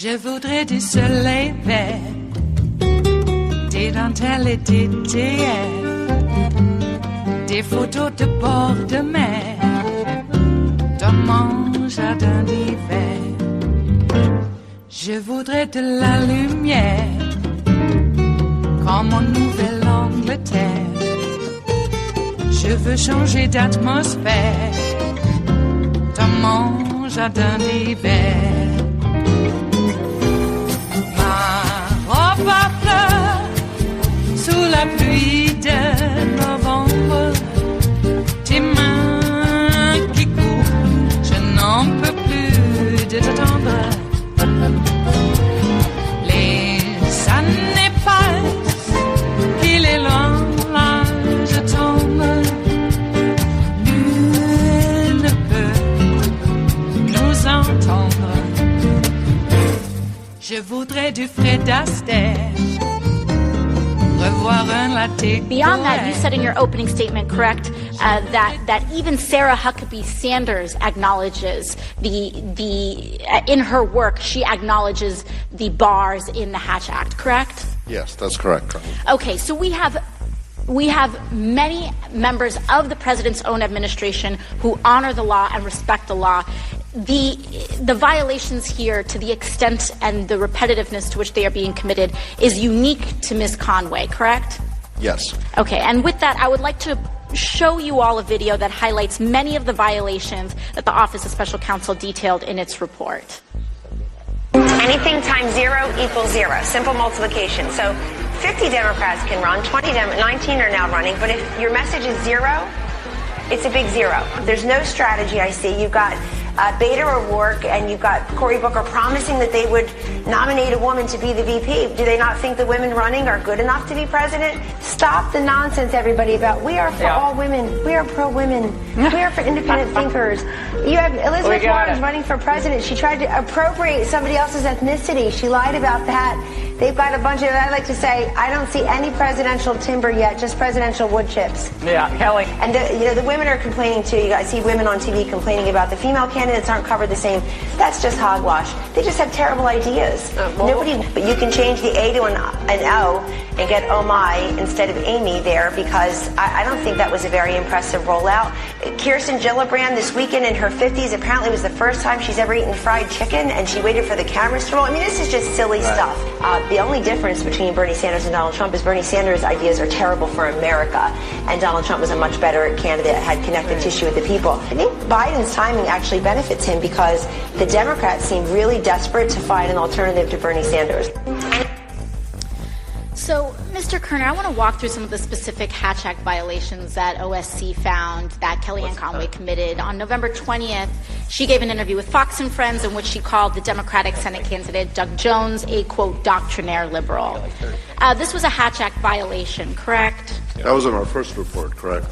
Je voudrais du soleil vert, des dentelles et des théières, des photos de bord de mer, dans mon jardin d'hiver. Je voudrais de la lumière, comme en Nouvelle-Angleterre. Je veux changer d'atmosphère, dans mon jardin d'hiver. Ma fleur sous la pluie de novembre, tes mains qui courent, je n'en peux plus de t'attendre. Les années passent, qu'il est loin, là je tombe. Nul ne peut nous entendre. Je voudrais du Fred Astaire, revoir un latte. Beyond that, you said in your opening statement, correct, that even Sarah Huckabee Sanders acknowledges in her work, she acknowledges the bars in the Hatch Act, correct? Yes, that's correct. Okay, so we have many members of the president's own administration who honor the law and respect the law. The violations here, to the extent and the repetitiveness to which they are being committed, is unique to Ms. Conway, correct? Yes. Okay, and with that, I would like to show you all a video that highlights many of the violations that the Office of Special Counsel detailed in its report. Anything times 0 equals 0. Simple multiplication. So 50 Democrats can run, 19 are now running, but if your message is 0, it's a big 0. There's no strategy, I see. You've got Bader O'Rourke and you've got Cory Booker promising that they would nominate a woman to be the VP. Do they not think the women running are good enough to be president? Stop the nonsense, everybody, about we are for all women. We are pro-women. We are for independent thinkers. You have Elizabeth Warren running for president. She tried to appropriate somebody else's ethnicity. She lied about that. They've got a bunch of, I like to say, I don't see any presidential timber yet, just presidential wood chips. Yeah, Kelly. And the women are complaining too. I see women on TV complaining about the female candidates aren't covered the same. That's just hogwash. They just have terrible ideas. But you can change the A to an O and get oh my instead of Amy there, because I don't think that was a very impressive rollout. Kirsten Gillibrand this weekend in her 50s, apparently was the first time she's ever eaten fried chicken, and she waited for the cameras to roll. I mean, this is just silly stuff. The only difference between Bernie Sanders and Donald Trump is Bernie Sanders' ideas are terrible for America, and Donald Trump was a much better candidate, had connective tissue with the people. I think Biden's timing actually benefits him because the Democrats seem really desperate to find an alternative to Bernie Sanders. So, Mr. Kerner, I want to walk through some of the specific Hatch Act violations that OSC found that Kellyanne Conway committed. On November 20th, she gave an interview with Fox and Friends in which she called the Democratic Senate candidate Doug Jones a, quote, doctrinaire liberal. This was a Hatch Act violation, correct? That was in our first report, correct?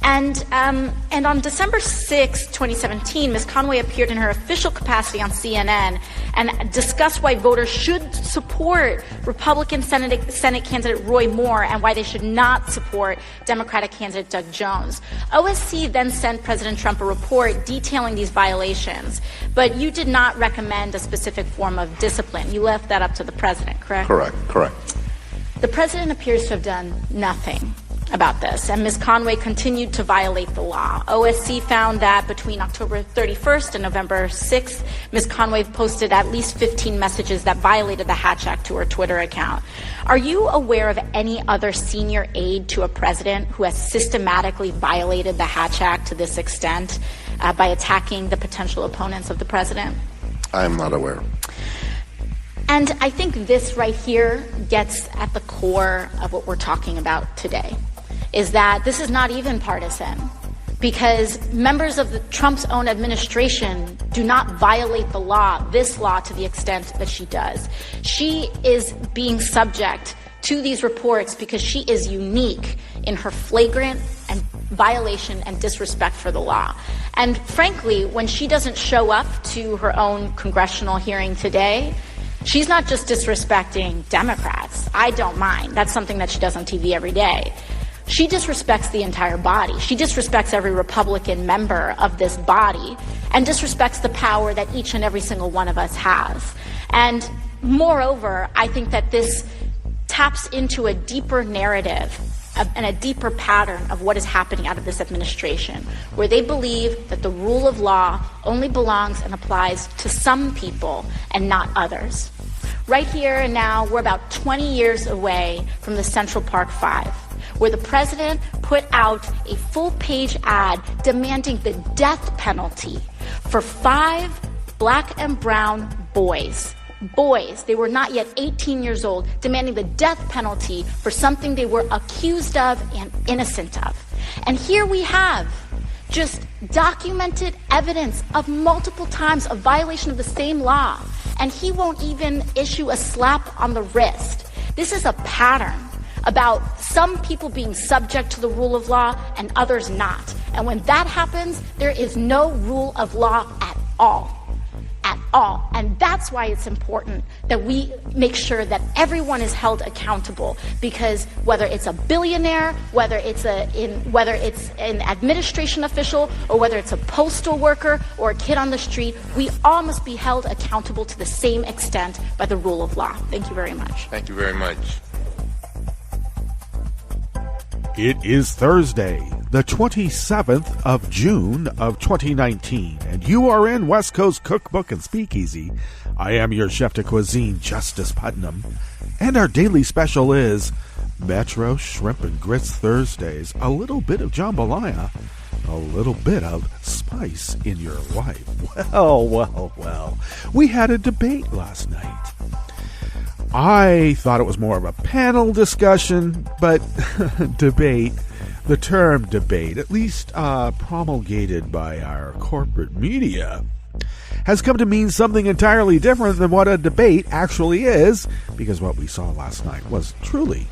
And on December 6, 2017, Ms. Conway appeared in her official capacity on CNN and discussed why voters should support Republican Senate candidate Roy Moore and why they should not support Democratic candidate Doug Jones. OSC then sent President Trump a report detailing these violations, but you did not recommend a specific form of discipline. You left that up to the president, correct? Correct. The president appears to have done nothing about this, and Ms. Conway continued to violate the law. OSC found that between October 31st and November 6th, Ms. Conway posted at least 15 messages that violated the Hatch Act to her Twitter account. Are you aware of any other senior aide to a president who has systematically violated the Hatch Act to this extent by attacking the potential opponents of the president? I am not aware. And I think this right here gets at the core of what we're talking about today, is that this is not even partisan, because members of Trump's own administration do not violate the law, this law, to the extent that she does. She is being subject to these reports because she is unique in her flagrant and violation and disrespect for the law. And frankly, when she doesn't show up to her own congressional hearing today, she's not just disrespecting Democrats. I don't mind. That's something that she does on TV every day. She disrespects the entire body. She disrespects every Republican member of this body and disrespects the power that each and every single one of us has. And moreover, I think that this taps into a deeper narrative and a deeper pattern of what is happening out of this administration, where they believe that the rule of law only belongs and applies to some people and not others. Right here and now, we're about 20 years away from the Central Park Five, where the president put out a full-page ad demanding the death penalty for 5 black and brown boys. They were not yet 18 years old, demanding the death penalty for something they were accused of and innocent of. And here we have just documented evidence of multiple times of violation of the same law, and he won't even issue a slap on the wrist. This is a pattern about some people being subject to the rule of law and others not. And when that happens, there is no rule of law at all. At all. And that's why it's important that we make sure that everyone is held accountable, because whether it's a billionaire, whether it's an administration official, or whether it's a postal worker or a kid on the street, we all must be held accountable to the same extent by the rule of law. Thank you very much. Thank you very much. It is Thursday, the 27th of June of 2019, and you are in West Coast Cookbook and Speakeasy. I am your chef de cuisine, Justice Putnam, and our daily special is Metro Shrimp and Grits Thursdays, a little bit of jambalaya, a little bit of spice in your life. Well, we had a debate last night. I thought it was more of a panel discussion, but debate, the term debate, at least promulgated by our corporate media, has come to mean something entirely different than what a debate actually is, because what we saw last night was truly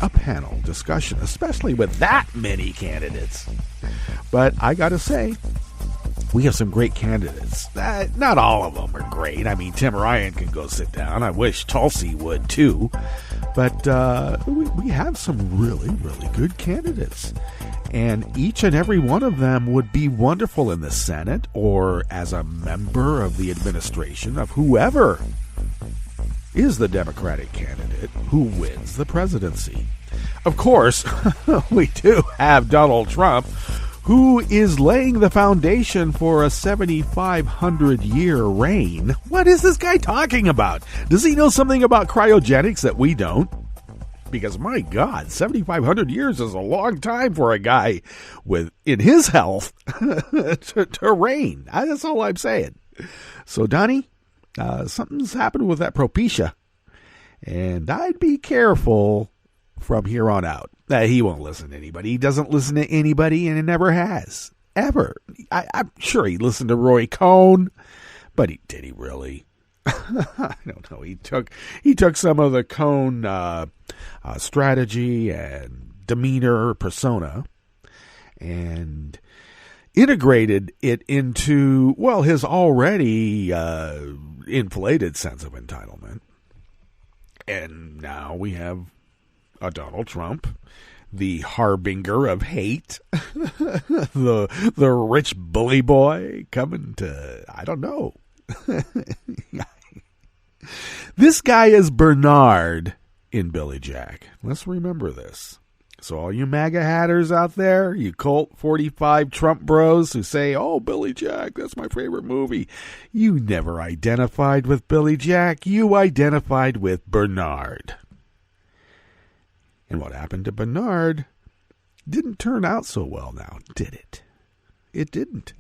a panel discussion, especially with that many candidates. But I gotta say, we have some great candidates. Not all of them are great. I mean, Tim Ryan can go sit down. I wish Tulsi would too. But we have some really, really good candidates. And each and every one of them would be wonderful in the Senate or as a member of the administration of whoever is the Democratic candidate who wins the presidency. Of course, we do have Donald Trump, who is laying the foundation for a 7,500-year reign. What is this guy talking about? Does he know something about cryogenics that we don't? Because, my God, 7,500 years is a long time for a guy in his health to reign. That's all I'm saying. So, Donnie, something's happened with that Propecia, and I'd be careful from here on out. He won't listen to anybody. He doesn't listen to anybody, and he never has. Ever. I'm sure he listened to Roy Cohn, but did he really? I don't know. He took some of the Cohn strategy and demeanor persona and integrated it into, well, his already inflated sense of entitlement. And now we have a Donald Trump, the harbinger of hate, the rich bully boy coming to, I don't know. This guy is Bernard in Billy Jack. Let's remember this. So all you MAGA hatters out there, you Colt 45 Trump bros who say, oh, Billy Jack, that's my favorite movie. You never identified with Billy Jack. You identified with Bernard. And what happened to Bernard didn't turn out so well now, did it? It didn't.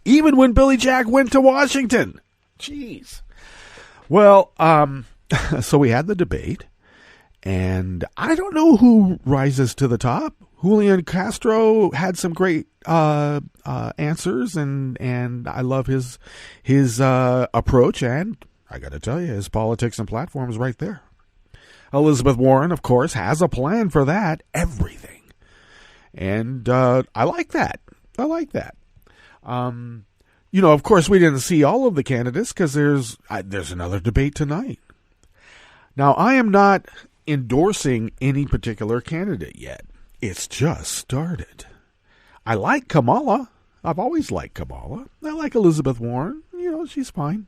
Even when Billy Jack went to Washington. Jeez. Well, so we had the debate, and I don't know who rises to the top. Julian Castro had some great answers, and I love his approach, and I got to tell you, his politics and platform is right there. Elizabeth Warren, of course, has a plan for that, everything. And I like that. Of course, we didn't see all of the candidates because there's another debate tonight. Now, I am not endorsing any particular candidate yet. It's just started. I like Kamala. I've always liked Kamala. I like Elizabeth Warren. She's fine.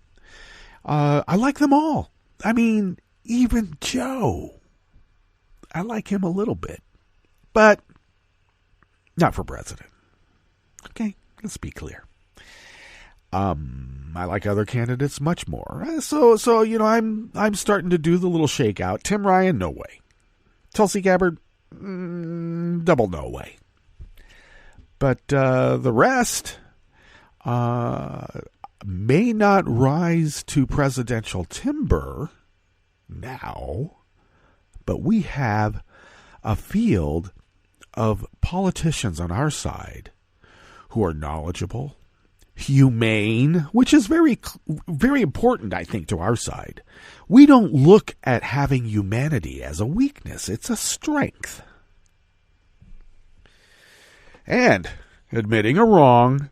I like them all. I mean, even Joe. I like him a little bit. But not for president. Okay, let's be clear. I like other candidates much more. So I'm starting to do the little shakeout. Tim Ryan, no way. Tulsi Gabbard, double no way. But the rest may not rise to presidential timber now, but we have a field of politicians on our side who are knowledgeable, humane, which is very, very important, I think, to our side. We don't look at having humanity as a weakness. It's a strength. And admitting a wrong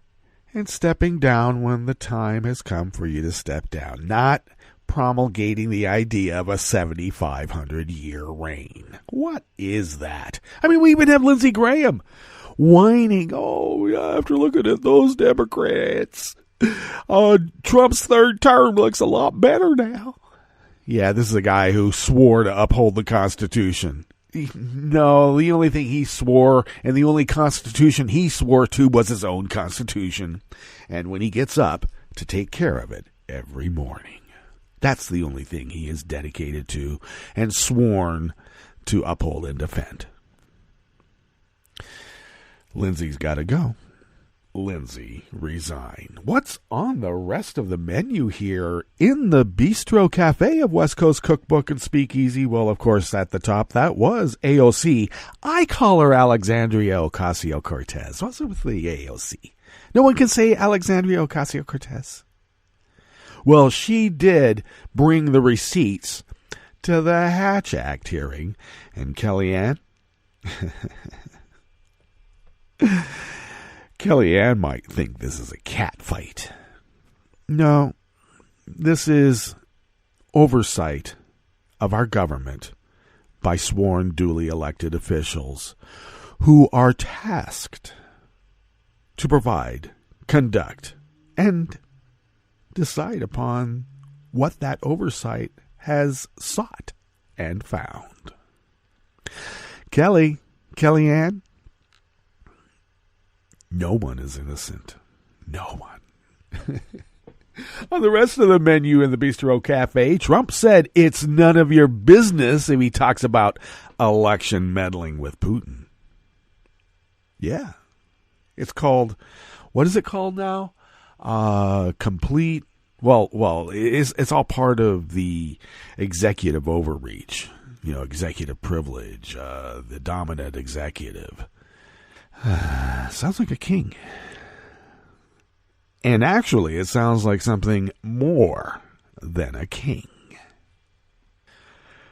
and stepping down when the time has come for you to step down. Not promulgating the idea of a 7,500-year reign. What is that? I mean, we even have Lindsey Graham whining, after looking at those Democrats, Trump's third term looks a lot better now. Yeah, this is a guy who swore to uphold the Constitution. No, the only thing he swore, and the only Constitution he swore to, was his own Constitution. And when he gets up, to take care of it every morning. That's the only thing he is dedicated to and sworn to uphold and defend. Lindsay's got to go. Lindsay, resign. What's on the rest of the menu here in the Bistro Cafe of West Coast Cookbook and Speakeasy? Well, of course, at the top, that was AOC. I call her Alexandria Ocasio-Cortez. What's with the AOC? No one can say Alexandria Ocasio-Cortez. Well, she did bring the receipts to the Hatch Act hearing, and Kellyanne... Kellyanne might think this is a cat fight. No, this is oversight of our government by sworn, duly elected officials who are tasked to provide, conduct, and decide upon what that oversight has sought and found. Kellyanne, no one is innocent. No one. On the rest of the menu in the Bistro Cafe, Trump said it's none of your business if he talks about election meddling with Putin. Yeah. It's called, what is it called now? Complete, it's all part of the executive overreach, executive privilege, the dominant executive. Sounds like a king. And actually, it sounds like something more than a king.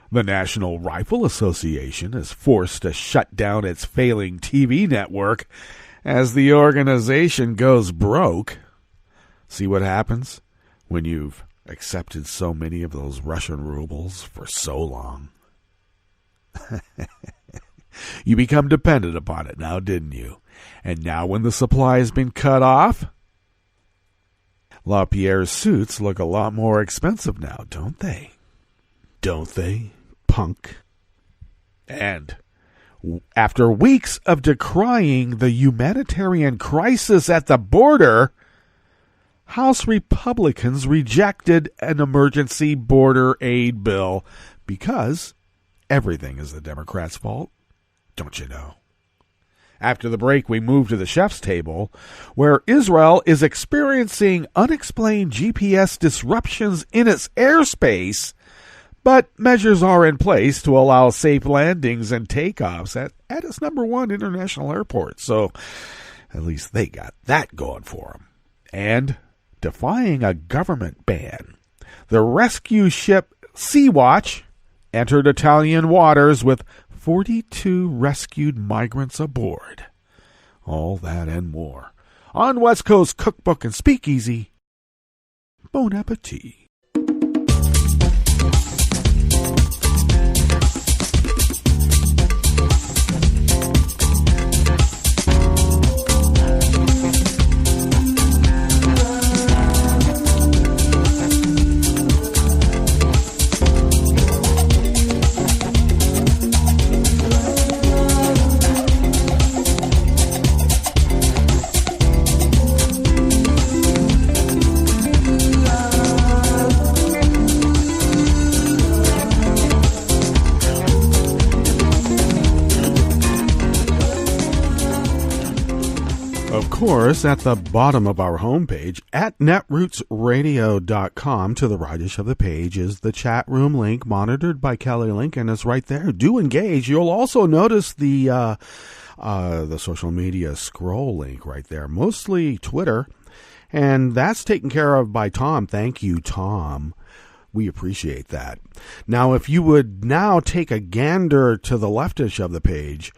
The National Rifle Association is forced to shut down its failing TV network as the organization goes broke. See what happens when you've accepted so many of those Russian rubles for so long? You become dependent upon it now, didn't you? And now when the supply has been cut off, LaPierre's suits look a lot more expensive now, don't they? Don't they, punk? And after weeks of decrying the humanitarian crisis at the border, House Republicans rejected an emergency border aid bill because everything is the Democrats' fault. Don't you know? After the break, we move to the chef's table, where Israel is experiencing unexplained GPS disruptions in its airspace, but measures are in place to allow safe landings and takeoffs at its number one international airport. So at least they got that going for them. And defying a government ban, the rescue ship Sea-Watch entered Italian waters with 42 rescued migrants aboard. All that and more on West Coast Cookbook and Speakeasy. Bon appetit. course, at the bottom of our homepage at netrootsradio.com, to the rightish of the page is the chat room link monitored by Kelly Lincoln. It's right there. Do engage. You'll also notice the social media scroll link right there, mostly Twitter, and that's taken care of by Tom. Thank you, Tom. We appreciate that. Now, if you would now take a gander to the leftish of the page,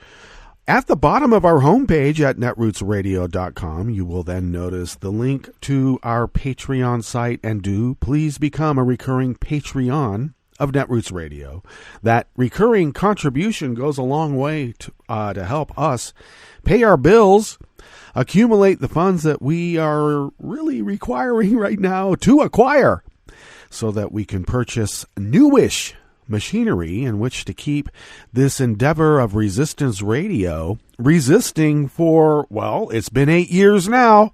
at the bottom of our homepage at netrootsradio.com, you will then notice the link to our Patreon site, and do please become a recurring Patreon of Netroots Radio. That recurring contribution goes a long way to help us pay our bills, accumulate the funds that we are really requiring right now to acquire, so that we can purchase newish machinery in which to keep this endeavor of resistance radio resisting for, well, it's been 8 years now.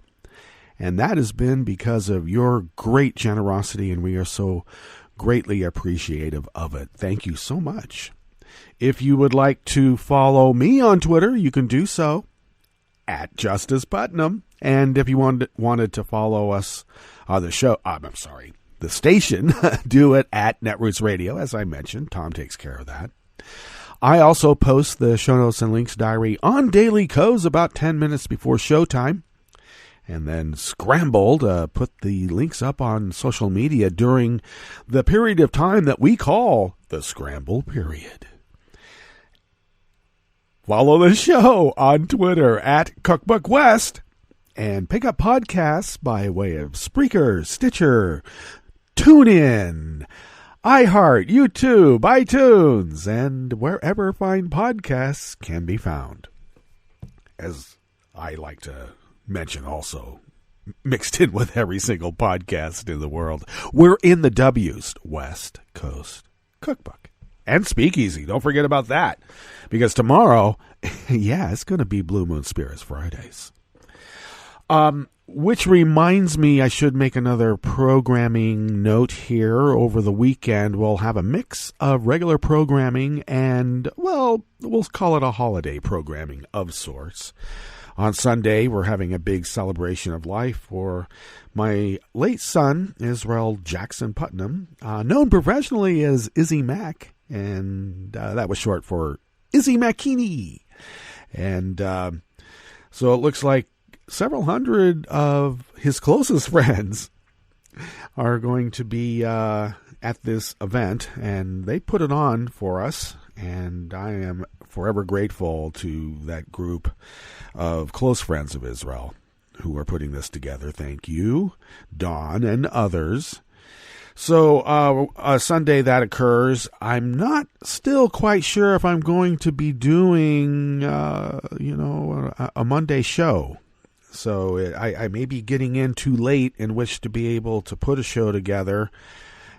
And that has been because of your great generosity, and we are so greatly appreciative of it. Thank you so much. If you would like to follow me on Twitter, you can do so at Justice Putnam. And if you wanted to follow us on the show, the station, do it at Netroots Radio. As I mentioned, Tom takes care of that. I also post the show notes and links diary on Daily Codes about 10 minutes before showtime, and then scramble to put the links up on social media during the period of time that we call the scramble period. Follow the show on Twitter at Cookbook West, and pick up podcasts by way of Spreaker, Stitcher, TuneIn, iHeart, YouTube, iTunes, and wherever fine podcasts can be found. As I like to mention also, mixed in with every single podcast in the world, we're in the W's, West Coast Cookbook. And Speakeasy, don't forget about that. Because tomorrow, it's going to be Blue Moon Spirits Fridays. Which reminds me, I should make another programming note here. Over the weekend, we'll have a mix of regular programming and, well, we'll call it a holiday programming of sorts. On Sunday, we're having a big celebration of life for my late son, Israel Jackson Putnam, known professionally as Izzy Mac, and that was short for Izzy Makini. And so it looks like several hundred of his closest friends are going to be at this event, and they put it on for us, and I am forever grateful to that group of close friends of Israel who are putting this together. Thank you, Dawn and others. So Sunday that occurs. I'm not still quite sure if I'm going to be doing a Monday show. So I may be getting in too late in which to be able to put a show together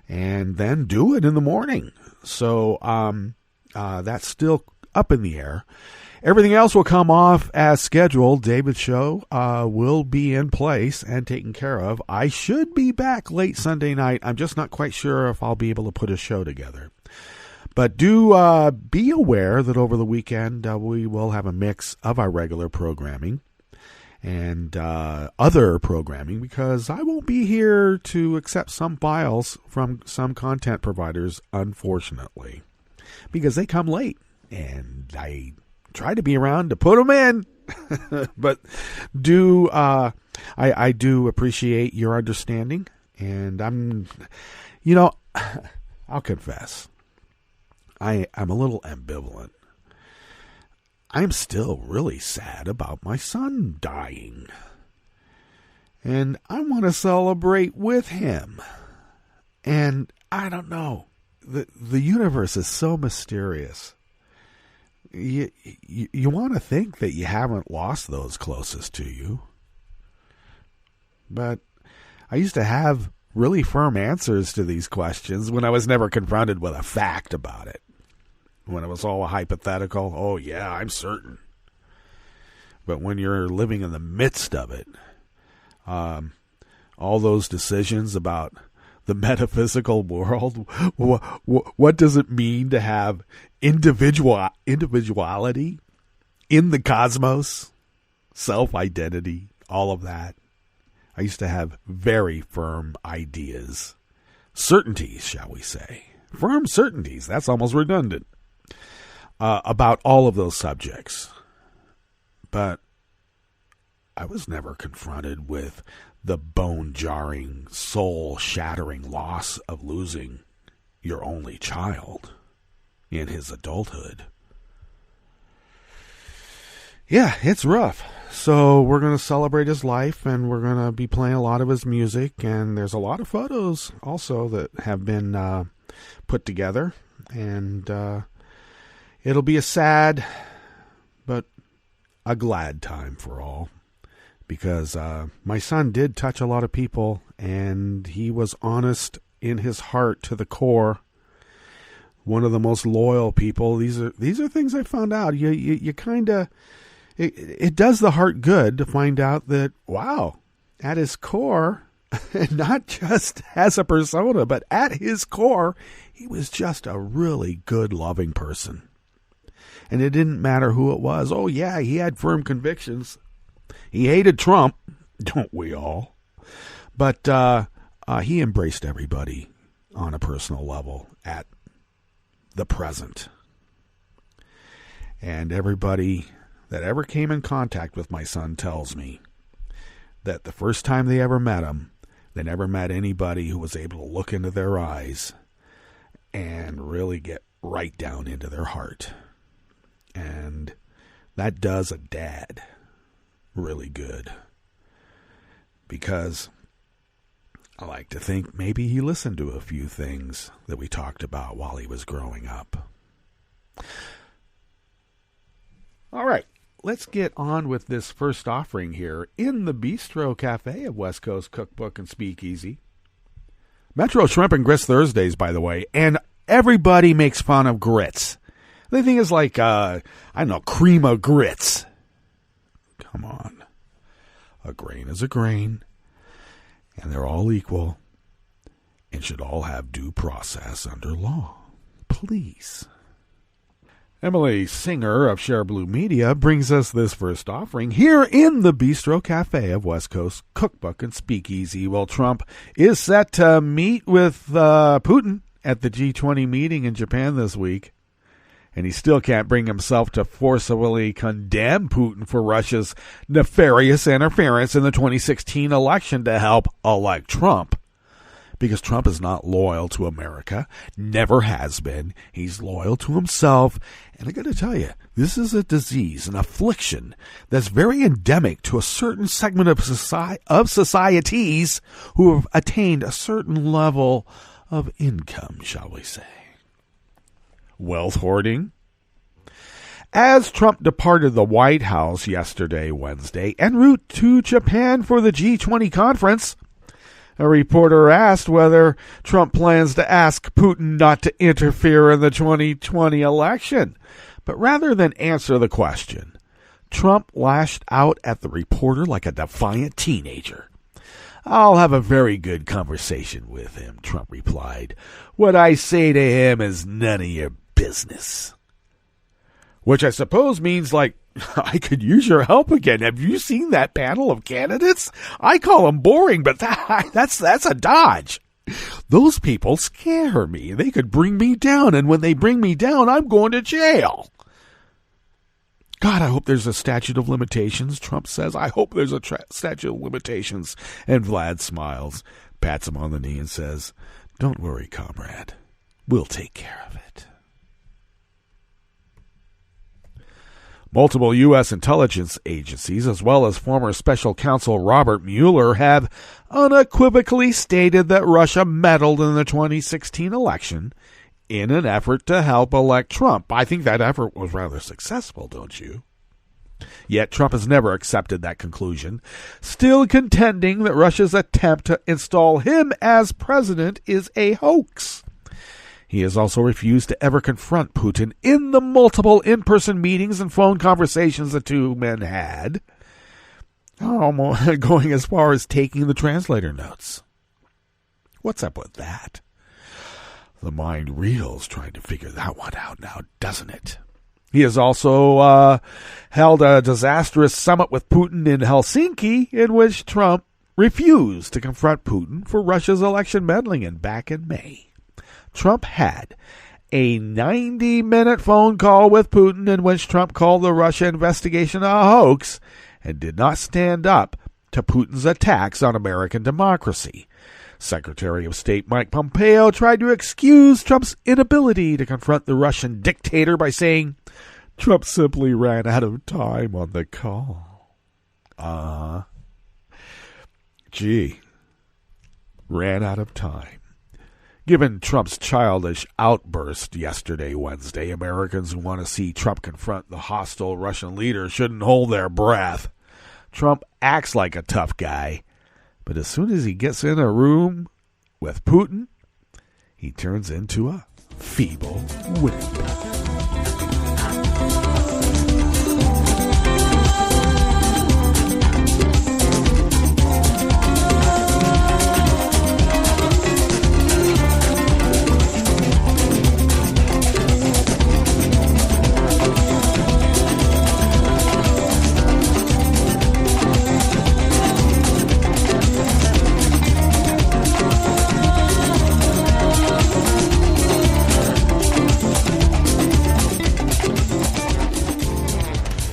and then do it in the morning. So that's still up in the air. Everything else will come off as scheduled. David's show will be in place and taken care of. I should be back late Sunday night. I'm just not quite sure if I'll be able to put a show together. But do be aware that over the weekend we will have a mix of our regular programming and other programming, because I won't be here to accept some files from some content providers, unfortunately, because they come late, and I try to be around to put them in. But I do appreciate your understanding, and I'll confess, I'm a little ambivalent. I'm still really sad about my son dying. And I want to celebrate with him. And I don't know. The universe is so mysterious. You want to think that you haven't lost those closest to you. But I used to have really firm answers to these questions when I was never confronted with a fact about it. When it was all a hypothetical, oh yeah, I'm certain. But when you're living in the midst of it, all those decisions about the metaphysical world, what does it mean to have individuality in the cosmos, self-identity, all of that. I used to have very firm ideas. Certainties, shall we say. Firm certainties. That's almost redundant. About all of those subjects. But I was never confronted with the bone-jarring, soul-shattering loss of losing your only child in his adulthood. Yeah, it's rough. So we're going to celebrate his life, and we're going to be playing a lot of his music, and there's a lot of photos also that have been put together, and it'll be a sad but a glad time for all, because my son did touch a lot of people, and he was honest in his heart to the core. One of the most loyal people. These are things I found out. You kind of, it does the heart good to find out that, wow, at his core, not just as a persona, but at his core, he was just a really good, loving person. And it didn't matter who it was. Oh, yeah, he had firm convictions. He hated Trump, don't we all? But he embraced everybody on a personal level at the present. And everybody that ever came in contact with my son tells me that the first time they ever met him, they never met anybody who was able to look into their eyes and really get right down into their heart. And that does a dad really good, because I like to think maybe he listened to a few things that we talked about while he was growing up. All right, let's get on with this first offering here in the Bistro Cafe of West Coast Cookbook and Speakeasy. Metro Shrimp and Grits Thursdays, by the way, and everybody makes fun of grits. They think it's like, I don't know, cream of grits. Come on. A grain is a grain, and they're all equal, and should all have due process under law. Please. Emily Singer of Share Blue Media brings us this first offering here in the Bistro Cafe of West Coast Cookbook and Speakeasy. Well, Trump is set to meet with Putin at the G20 meeting in Japan this week. And he still can't bring himself to forcibly condemn Putin for Russia's nefarious interference in the 2016 election to help elect Trump. Because Trump is not loyal to America, never has been. He's loyal to himself. And I got to tell you, this is a disease, an affliction that's very endemic to a certain segment of societies who have attained a certain level of income, shall we say. Wealth hoarding. As Trump departed the White House yesterday, Wednesday, en route to Japan for the G20 conference, a reporter asked whether Trump plans to ask Putin not to interfere in the 2020 election. But rather than answer the question, Trump lashed out at the reporter like a defiant teenager. "I'll have a very good conversation with him," Trump replied. "What I say to him is none of your business." Which I suppose means, like, I could use your help again. Have you seen that panel of candidates? I call them boring, but that's a dodge. Those people scare me. They could bring me down, and when they bring me down, I'm going to jail. God, I hope there's a statute of limitations, Trump says. I hope there's a statute of limitations. And Vlad smiles, pats him on the knee, and says, "Don't worry, comrade. We'll take care of it." Multiple U.S. intelligence agencies, as well as former special counsel Robert Mueller, have unequivocally stated that Russia meddled in the 2016 election in an effort to help elect Trump. I think that effort was rather successful, don't you? Yet Trump has never accepted that conclusion, still contending that Russia's attempt to install him as president is a hoax. He has also refused to ever confront Putin in the multiple in-person meetings and phone conversations the two men had, going as far as taking the translator notes. What's up with that? The mind reels trying to figure that one out now, doesn't it? He has also held a disastrous summit with Putin in Helsinki, in which Trump refused to confront Putin for Russia's election meddling. And back in May, Trump had a 90-minute phone call with Putin in which Trump called the Russia investigation a hoax and did not stand up to Putin's attacks on American democracy. Secretary of State Mike Pompeo tried to excuse Trump's inability to confront the Russian dictator by saying Trump simply ran out of time on the call. Ran out of time. Given Trump's childish outburst yesterday, Wednesday, Americans who want to see Trump confront the hostile Russian leader shouldn't hold their breath. Trump acts like a tough guy, but as soon as he gets in a room with Putin, he turns into a feeble wind.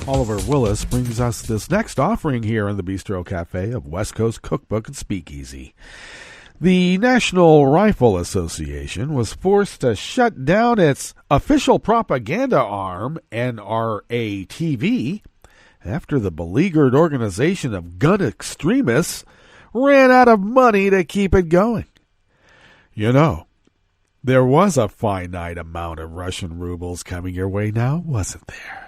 Oliver Willis brings us this next offering here in the Bistro Cafe of West Coast Cookbook and Speakeasy. The National Rifle Association was forced to shut down its official propaganda arm, NRA-TV, after the beleaguered organization of gun extremists ran out of money to keep it going. You know, there was a finite amount of Russian rubles coming your way now, wasn't there?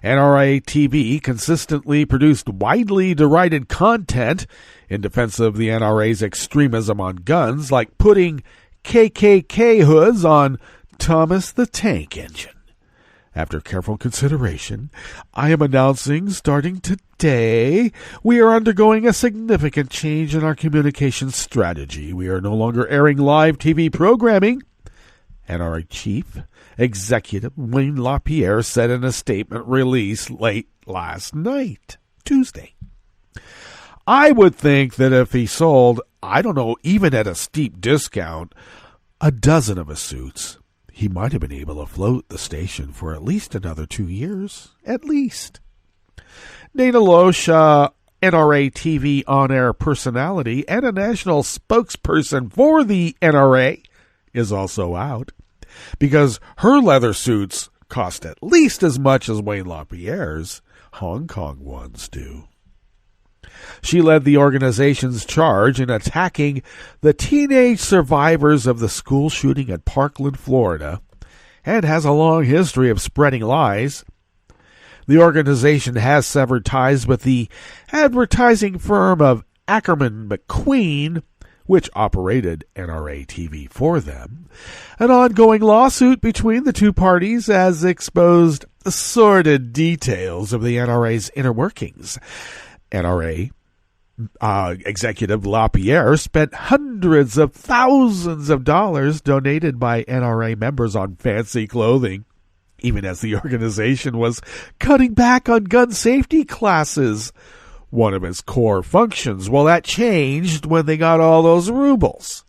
NRA-TV consistently produced widely derided content in defense of the NRA's extremism on guns, like putting KKK hoods on Thomas the Tank Engine. After careful consideration, I am announcing, starting today, we are undergoing a significant change in our communications strategy. We are no longer airing live TV programming. NRA Chief Executive Wayne LaPierre said in a statement released late last night, Tuesday. I would think that if he sold, even at a steep discount, a dozen of his suits, he might have been able to float the station for at least another 2 years, at least. Dana Loesch, NRA TV on-air personality and a national spokesperson for the NRA, is also out because her leather suits cost at least as much as Wayne LaPierre's Hong Kong ones do. She led the organization's charge in attacking the teenage survivors of the school shooting at Parkland, Florida, and has a long history of spreading lies. The organization has severed ties with the advertising firm of Ackerman McQueen, which operated NRA TV for them. An ongoing lawsuit between the two parties has exposed sordid details of the NRA's inner workings. NRA Executive LaPierre spent hundreds of thousands of dollars donated by NRA members on fancy clothing, even as the organization was cutting back on gun safety classes, one of its core functions. Well, that changed when they got all those rubles.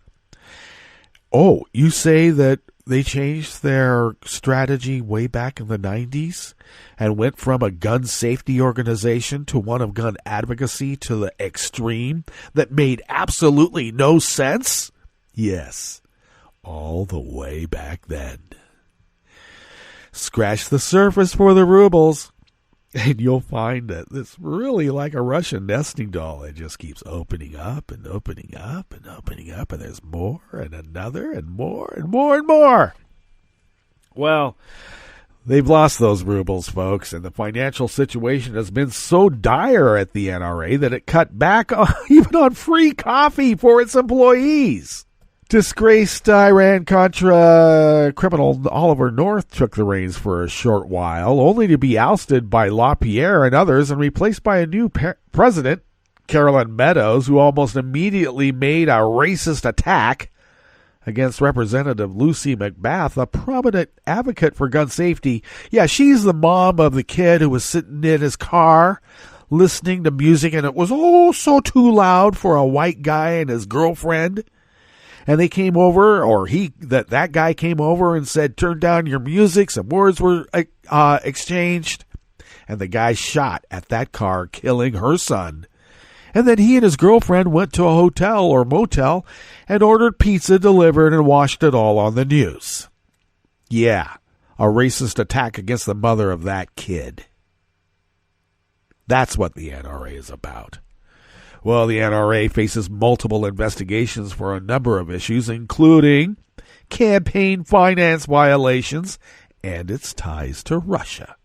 Oh, you say that they changed their strategy way back in the 90s and went from a gun safety organization to one of gun advocacy to the extreme that made absolutely no sense? Yes, all the way back then. Scratch the surface for the rubles, and you'll find that it's really like a Russian nesting doll. It just keeps opening up and opening up and opening up, and there's more and another and more and more and more. Well, they've lost those rubles, folks, and the financial situation has been so dire at the NRA that it cut back even on free coffee for its employees. Disgraced Iran-Contra criminal Oliver North took the reins for a short while, only to be ousted by LaPierre and others and replaced by a new president, Carolyn Meadows, who almost immediately made a racist attack against Representative Lucy McBath, a prominent advocate for gun safety. Yeah, she's the mom of the kid who was sitting in his car listening to music, and it was so too loud for a white guy and his girlfriend. And they came over, or that guy came over and said, "Turn down your music." Some words were exchanged, and the guy shot at that car, killing her son. And then he and his girlfriend went to a hotel or motel and ordered pizza delivered and watched it all on the news. Yeah, a racist attack against the mother of that kid. That's what the NRA is about. Well, the NRA faces multiple investigations for a number of issues, including campaign finance violations and its ties to Russia.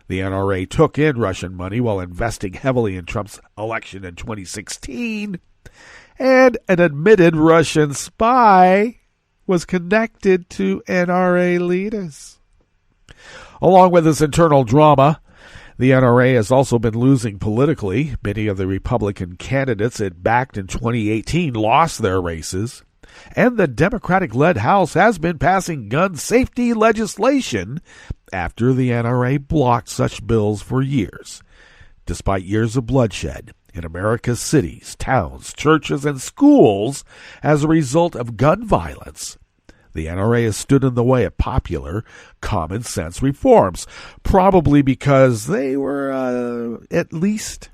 The NRA took in Russian money while investing heavily in Trump's election in 2016, and an admitted Russian spy was connected to NRA leaders. Along with this internal drama, the NRA has also been losing politically. Many of the Republican candidates it backed in 2018 lost their races, and the Democratic-led House has been passing gun safety legislation after the NRA blocked such bills for years. Despite years of bloodshed in America's cities, towns, churches, and schools as a result of gun violence, the NRA has stood in the way of popular, common-sense reforms, probably because they were, at least,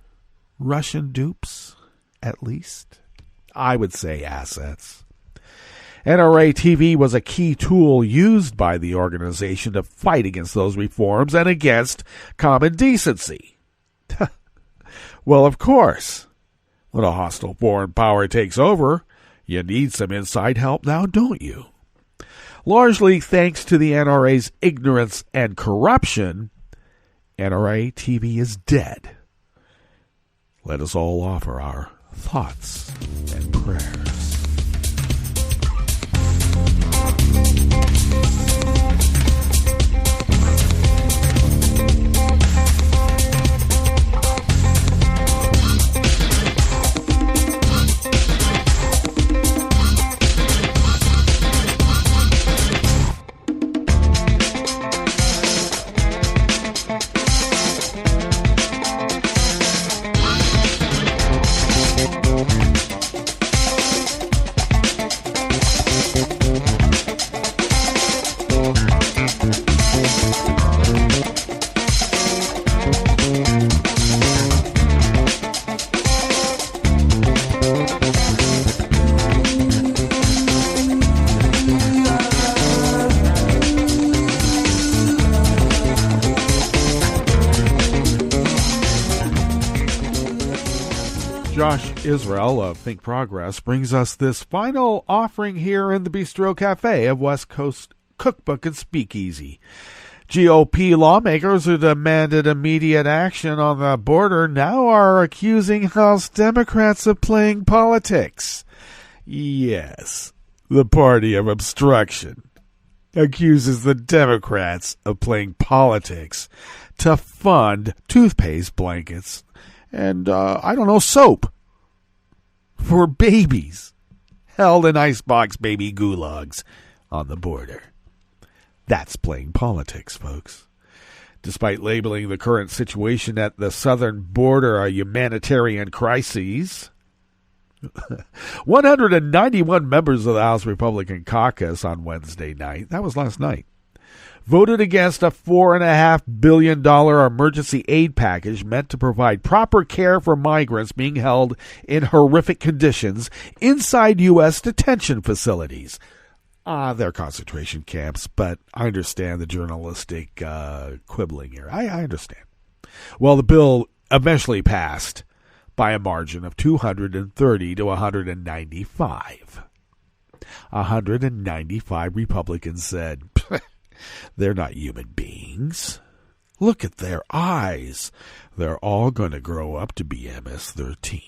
Russian dupes, at least. I would say assets. NRA TV was a key tool used by the organization to fight against those reforms and against common decency. Well, of course, when a hostile foreign power takes over, you need some inside help now, don't you? Largely thanks to the NRA's ignorance and corruption, NRA TV is dead. Let us all offer our thoughts and prayers. Josh Israel of Think Progress brings us this final offering here in the Bistro Cafe of West Coast Cookbook and Speakeasy. GOP lawmakers who demanded immediate action on the border now are accusing House Democrats of playing politics. Yes, the party of obstruction accuses the Democrats of playing politics to fund toothpaste blankets and, soap for babies held in icebox baby gulags on the border. That's playing politics, folks. Despite labeling the current situation at the southern border a humanitarian crisis, 191 members of the House Republican caucus on Wednesday night, that was last night, voted against a $4.5 billion emergency aid package meant to provide proper care for migrants being held in horrific conditions inside U.S. detention facilities. They're concentration camps, but I understand the journalistic quibbling here. I understand. Well, the bill eventually passed by a margin of 230 to 195. 195 Republicans said, they're not human beings. Look at their eyes. They're all going to grow up to be MS-13.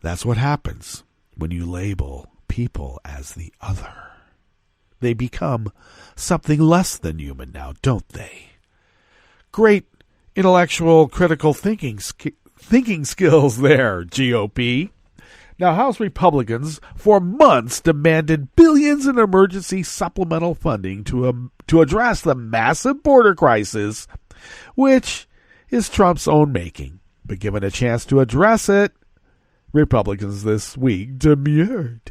That's what happens when you label people as the other. They become something less than human now, don't they? Great intellectual critical thinking skills there, GOP. Now, House Republicans for months demanded billions in emergency supplemental funding to address the massive border crisis, which is Trump's own making. But given a chance to address it, Republicans this week demurred.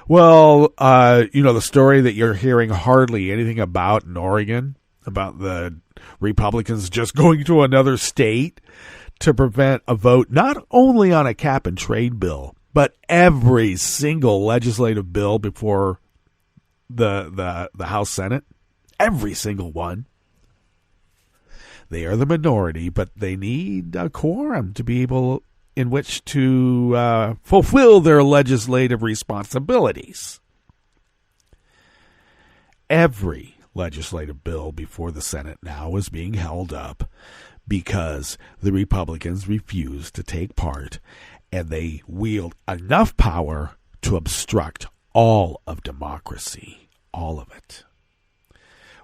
Well, the story that you're hearing hardly anything about in Oregon, about the Republicans just going to another state to prevent a vote not only on a cap and trade bill, but every single legislative bill before the House Senate, every single one. They are the minority, but they need a quorum to be able in which to fulfill their legislative responsibilities. Every legislative bill before the Senate now is being held up because the Republicans refuse to take part, and they wield enough power to obstruct all of democracy, all of it.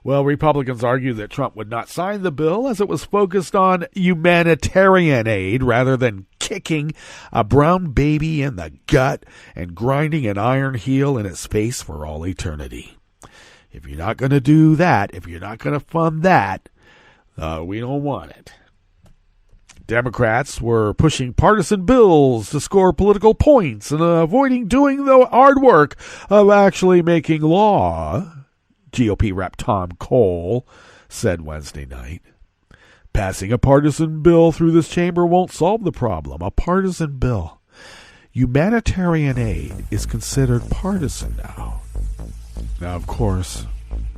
Well, Republicans argue that Trump would not sign the bill as it was focused on humanitarian aid rather than kicking a brown baby in the gut and grinding an iron heel in its face for all eternity. If you're not going to do that, if you're not going to fund that, we don't want it. Democrats were pushing partisan bills to score political points and avoiding doing the hard work of actually making law, GOP Rep Tom Cole said Wednesday night. Passing a partisan bill through this chamber won't solve the problem. A partisan bill. Humanitarian aid is considered partisan now. Now, of course,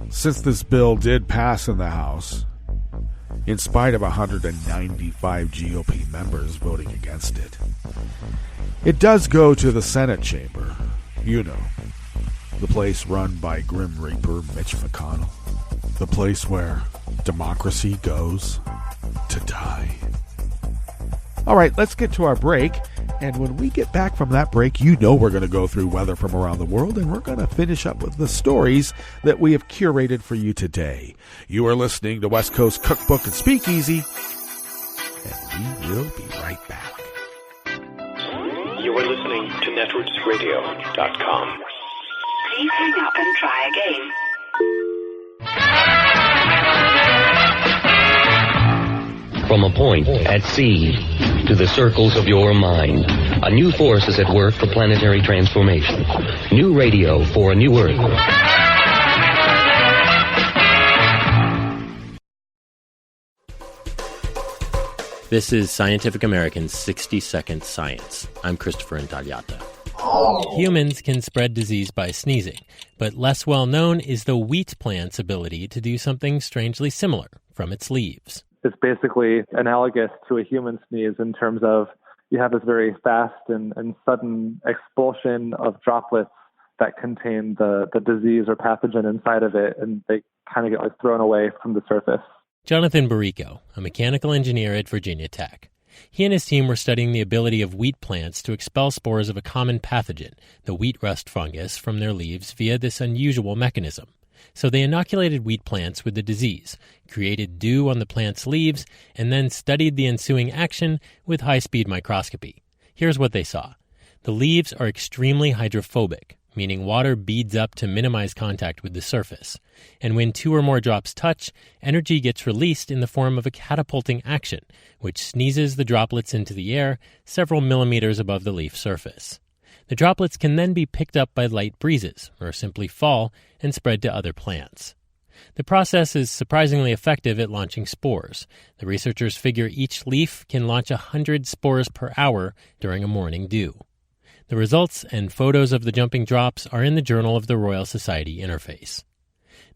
since this bill did pass in the House, in spite of 195 GOP members voting against it, it does go to the Senate chamber. You know, the place run by Grim Reaper Mitch McConnell. The place where democracy goes to die. All right, let's get to our break. And when we get back from that break, you know we're going to go through weather from around the world, and we're going to finish up with the stories that we have curated for you today. You are listening to West Coast Cookbook and Speakeasy, and we will be right back. You are listening to netrootsradio.com. Please hang up and try again. From a point at sea to the circles of your mind, a new force is at work for planetary transformation. New radio for a new Earth. This is Scientific American's 60-Second Science. I'm Christopher Intagliata. Humans can spread disease by sneezing, but less well known is the wheat plant's ability to do something strangely similar from its leaves. It's basically analogous to a human sneeze in terms of you have this very fast and sudden expulsion of droplets that contain the disease or pathogen inside of it, and they kind of get thrown away from the surface. Jonathan Barrico, a mechanical engineer at Virginia Tech. He and his team were studying the ability of wheat plants to expel spores of a common pathogen, the wheat rust fungus, from their leaves via this unusual mechanism. So they inoculated wheat plants with the disease, created dew on the plant's leaves, and then studied the ensuing action with high-speed microscopy. Here's what they saw. The leaves are extremely hydrophobic, meaning water beads up to minimize contact with the surface. And when two or more drops touch, energy gets released in the form of a catapulting action, which sneezes the droplets into the air several millimeters above the leaf surface. The droplets can then be picked up by light breezes, or simply fall and spread to other plants. The process is surprisingly effective at launching spores. The researchers figure each leaf can launch 100 spores per hour during a morning dew. The results and photos of the jumping drops are in the Journal of the Royal Society interface.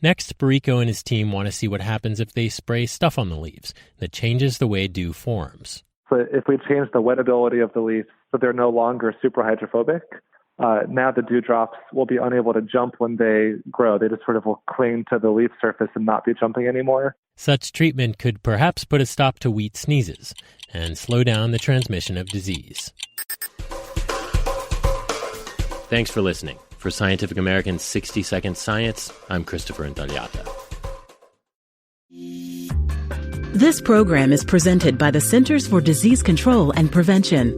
Next, Barrico and his team want to see what happens if they spray stuff on the leaves that changes the way dew forms. So if we change the wettability of the leaves so they're no longer super hydrophobic, now the dewdrops will be unable to jump when they grow. They just sort of will cling to the leaf surface and not be jumping anymore. Such treatment could perhaps put a stop to wheat sneezes and slow down the transmission of disease. Thanks for listening. For Scientific American's 60-Second Science, I'm Christopher Intagliata. This program is presented by the Centers for Disease Control and Prevention.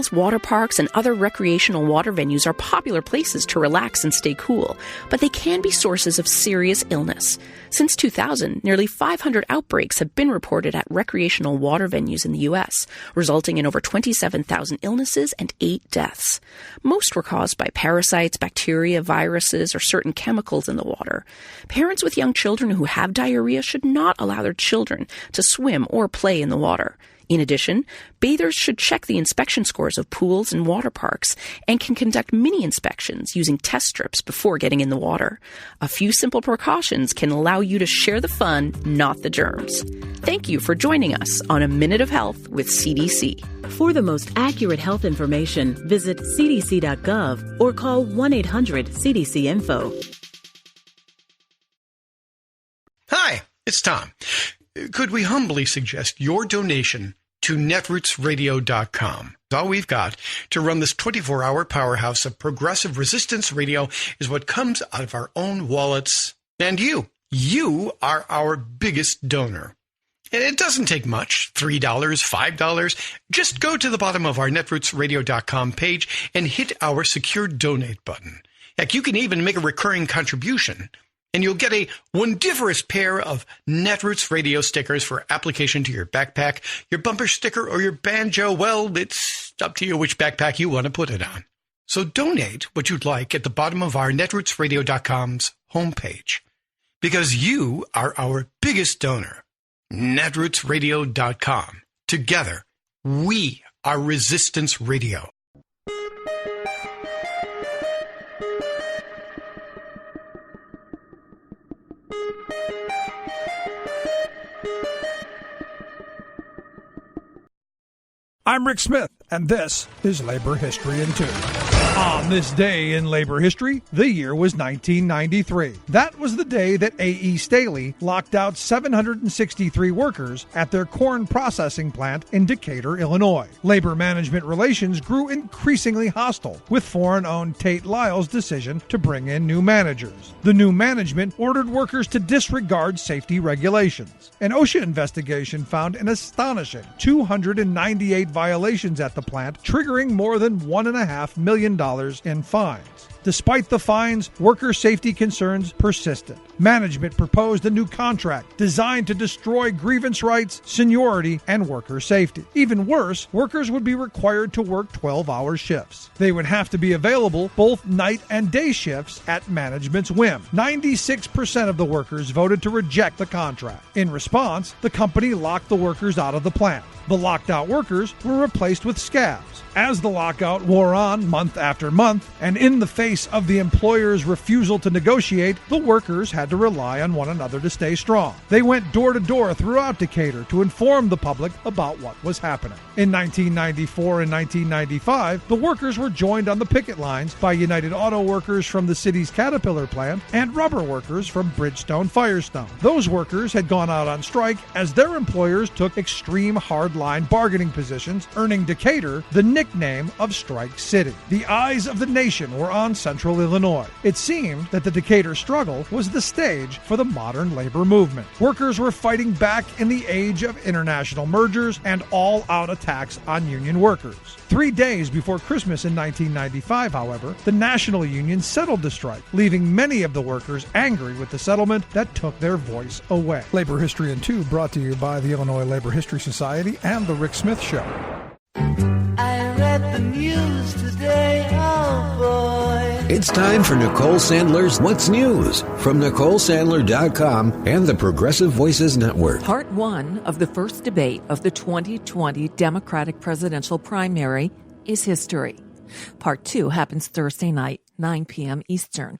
Pools, water parks, and other recreational water venues are popular places to relax and stay cool, but they can be sources of serious illness. Since 2000, nearly 500 outbreaks have been reported at recreational water venues in the U.S., resulting in over 27,000 illnesses and 8 deaths. Most were caused by parasites, bacteria, viruses, or certain chemicals in the water. Parents with young children who have diarrhea should not allow their children to swim or play in the water. In addition, bathers should check the inspection scores of pools and water parks and can conduct mini inspections using test strips before getting in the water. A few simple precautions can allow you to share the fun, not the germs. Thank you for joining us on A Minute of Health with CDC. For the most accurate health information, visit cdc.gov or call 1-800-CDC-INFO. Hi, it's Tom. Could we humbly suggest your donation to netrootsradio.com? All we've got to run this 24-hour powerhouse of progressive resistance radio is what comes out of our own wallets. And you are our biggest donor. And it doesn't take much, $3, $5. Just go to the bottom of our netrootsradio.com page and hit our secure donate button. Heck, you can even make a recurring contribution, and you'll get a wondiferous pair of Netroots radio stickers for application to your backpack, your bumper sticker, or your banjo. Well, it's up to you which backpack you want to put it on. So donate what you'd like at the bottom of our netrootsradio.com's homepage, because you are our biggest donor. netrootsradio.com. Together, we are Resistance Radio. I'm Rick Smith, and this is Labor History in 2. On this day in labor history, the year was 1993. That was the day that A.E. Staley locked out 763 workers at their corn processing plant in Decatur, Illinois. Labor management relations grew increasingly hostile, with foreign-owned Tate Lyle's decision to bring in new managers. The new management ordered workers to disregard safety regulations. An OSHA investigation found an astonishing 298 violations at the plant, triggering more than $1.5 million in fines. Despite the fines, worker safety concerns persisted. Management proposed a new contract designed to destroy grievance rights, seniority, and worker safety. Even worse, workers would be required to work 12-hour shifts. They would have to be available both night and day shifts at management's whim. 96% of the workers voted to reject the contract. In response, the company locked the workers out of the plant. The locked-out workers were replaced with scabs. As the lockout wore on month after month, and in the face of the employer's refusal to negotiate, the workers had to rely on one another to stay strong. They went door to door throughout Decatur to inform the public about what was happening. In 1994 and 1995, the workers were joined on the picket lines by United Auto Workers from the city's Caterpillar plant and rubber workers from Bridgestone Firestone. Those workers had gone out on strike as their employers took extreme hard-line bargaining positions, earning Decatur the nickname of Strike City. The eyes of the nation were on Central Illinois. It seemed that the Decatur struggle was the stage for the modern labor movement. Workers were fighting back in the age of international mergers and all-out attacks on union workers. 3 days before Christmas in 1995, however, the National Union settled the strike, leaving many of the workers angry with the settlement that took their voice away. Labor History in 2 brought to you by the Illinois Labor History Society and The Rick Smith Show. I read the news today, oh boy. It's time for Nicole Sandler's What's News from NicoleSandler.com and the Progressive Voices Network. Part 1 of the first debate of the 2020 Democratic presidential primary is history. Part 2 happens Thursday night, 9 p.m. Eastern.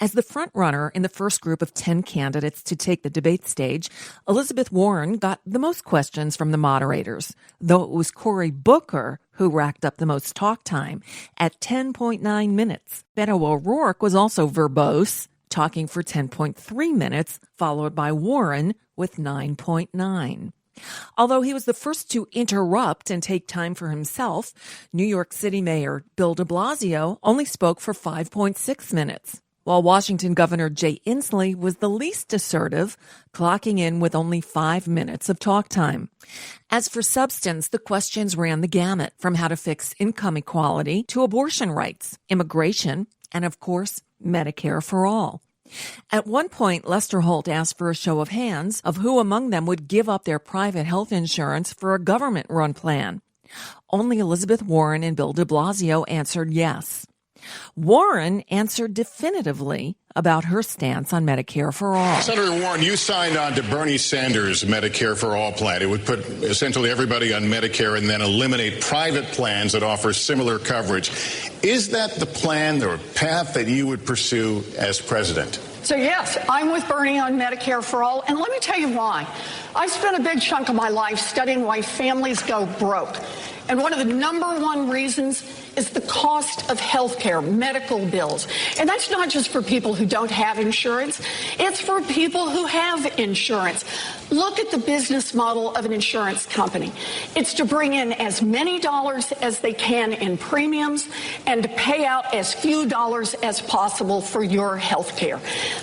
As the front-runner in the first group of 10 candidates to take the debate stage, Elizabeth Warren got the most questions from the moderators, though it was Cory Booker who racked up the most talk time at 10.9 minutes. Beto O'Rourke was also verbose, talking for 10.3 minutes, followed by Warren with 9.9. Although he was the first to interrupt and take time for himself, New York City Mayor Bill de Blasio only spoke for 5.6 minutes. while Washington Governor Jay Inslee was the least assertive, clocking in with only 5 minutes of talk time. As for substance, the questions ran the gamut, from how to fix income equality to abortion rights, immigration, and of course, Medicare for all. At one point, Lester Holt asked for a show of hands of who among them would give up their private health insurance for a government-run plan. Only Elizabeth Warren and Bill de Blasio answered yes. Warren answered definitively about her stance on Medicare for all. Senator Warren, you signed on to Bernie Sanders' Medicare for All plan. It would put essentially everybody on Medicare and then eliminate private plans that offer similar coverage. Is that the plan or path that you would pursue as president? So, yes, I'm with Bernie on Medicare for All, and let me tell you why. I spent a big chunk of my life studying why families go broke. And one of the number one reasons is the cost of health care, medical bills. And that's not just for people who don't have insurance. It's for people who have insurance. Look at the business model of an insurance company. It's to bring in as many dollars as they can in premiums and to pay out as few dollars as possible for your health care.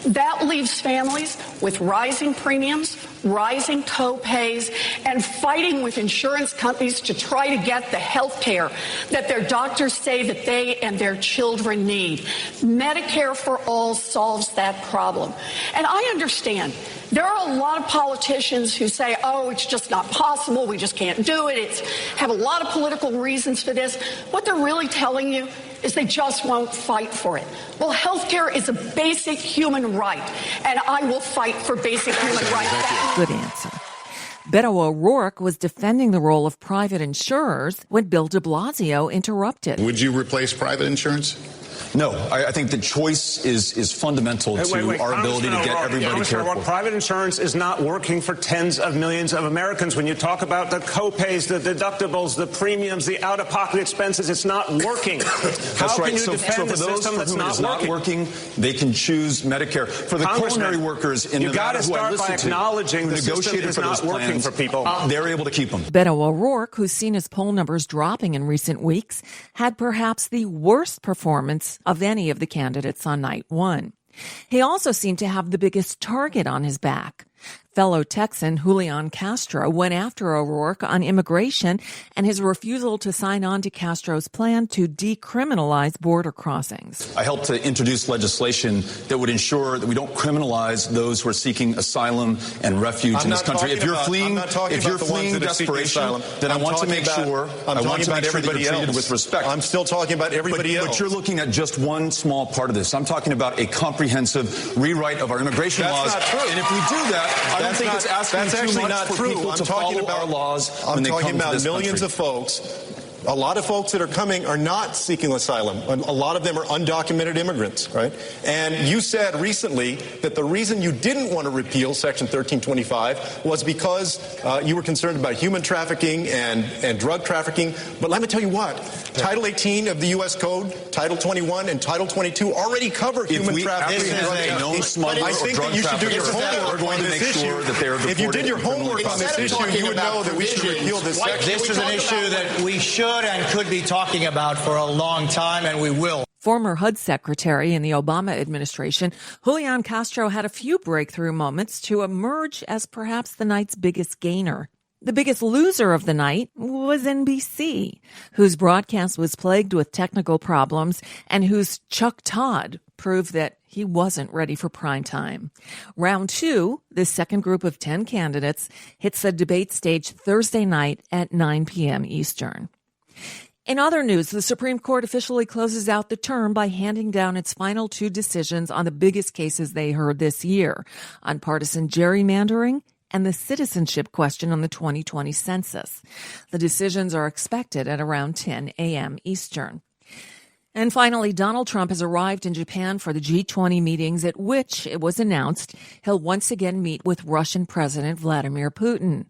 That leaves families with rising premiums, rising co-pays, and fighting with insurance companies to try to get the health care that their doctors say that they and their children need. Medicare for All solves that problem. And I understand there are a lot of politicians who say, oh, it's just not possible, we just can't do it, have a lot of political reasons for this. What they're really telling you is they just won't fight for it. Well, health care is a basic human right, and I will fight for basic human rights. Good answer. Beto O'Rourke was defending the role of private insurers when Bill de Blasio interrupted. Would you replace private insurance? No, I think the choice is fundamental to our ability to get everybody cared for. Private insurance is not working for tens of millions of Americans. When you talk about the co-pays, the deductibles, the premiums, the out-of-pocket expenses, it's not working. How can you defend a system that's not working? They can choose Medicare. For the culinary workers in Nevada who I listen to, who negotiated for those plans, for people. They're able to keep them. Beto O'Rourke, who's seen his poll numbers dropping in recent weeks, had perhaps the worst performance of any of the candidates on night one. He also seemed to have the biggest target on his back. Fellow Texan Julian Castro went after O'Rourke on immigration and his refusal to sign on to Castro's plan to decriminalize border crossings. I helped to introduce legislation that would ensure that we don't criminalize those who are seeking asylum and refuge in this country. If you're fleeing desperation, then I want to make sure they're treated with respect. I'm still talking about everybody else. But you're looking at just one small part of this. I'm talking about a comprehensive rewrite of our immigration laws. Not true. And if we do that, I don't think it's asking too much for people to follow our laws when they come to this country. I'm talking about millions of folks. A lot of folks that are coming are not seeking asylum. A lot of them are undocumented immigrants, right? And you said recently that the reason you didn't want to repeal Section 1325 was because you were concerned about human trafficking and drug trafficking. But let me tell you what. Title 18 of the U.S. Code, Title 21, and Title 22 already cover human trafficking. I think that you should do your homework on this issue. If you did your homework on this issue, you would know that we should repeal this section. This is an issue that we should and could be talking about for a long time, and we will. Former HUD secretary in the Obama administration, Julian Castro had a few breakthrough moments to emerge as perhaps the night's biggest gainer. The biggest loser of the night was NBC, whose broadcast was plagued with technical problems and whose Chuck Todd proved that he wasn't ready for prime time. Round two, the second group of 10 candidates, hits the debate stage Thursday night at 9 p.m. Eastern. In other news, the Supreme Court officially closes out the term by handing down its final two decisions on the biggest cases they heard this year, on partisan gerrymandering and the citizenship question on the 2020 census. The decisions are expected at around 10 a.m. Eastern. And finally, Donald Trump has arrived in Japan for the G20 meetings at which, it was announced, he'll once again meet with Russian President Vladimir Putin.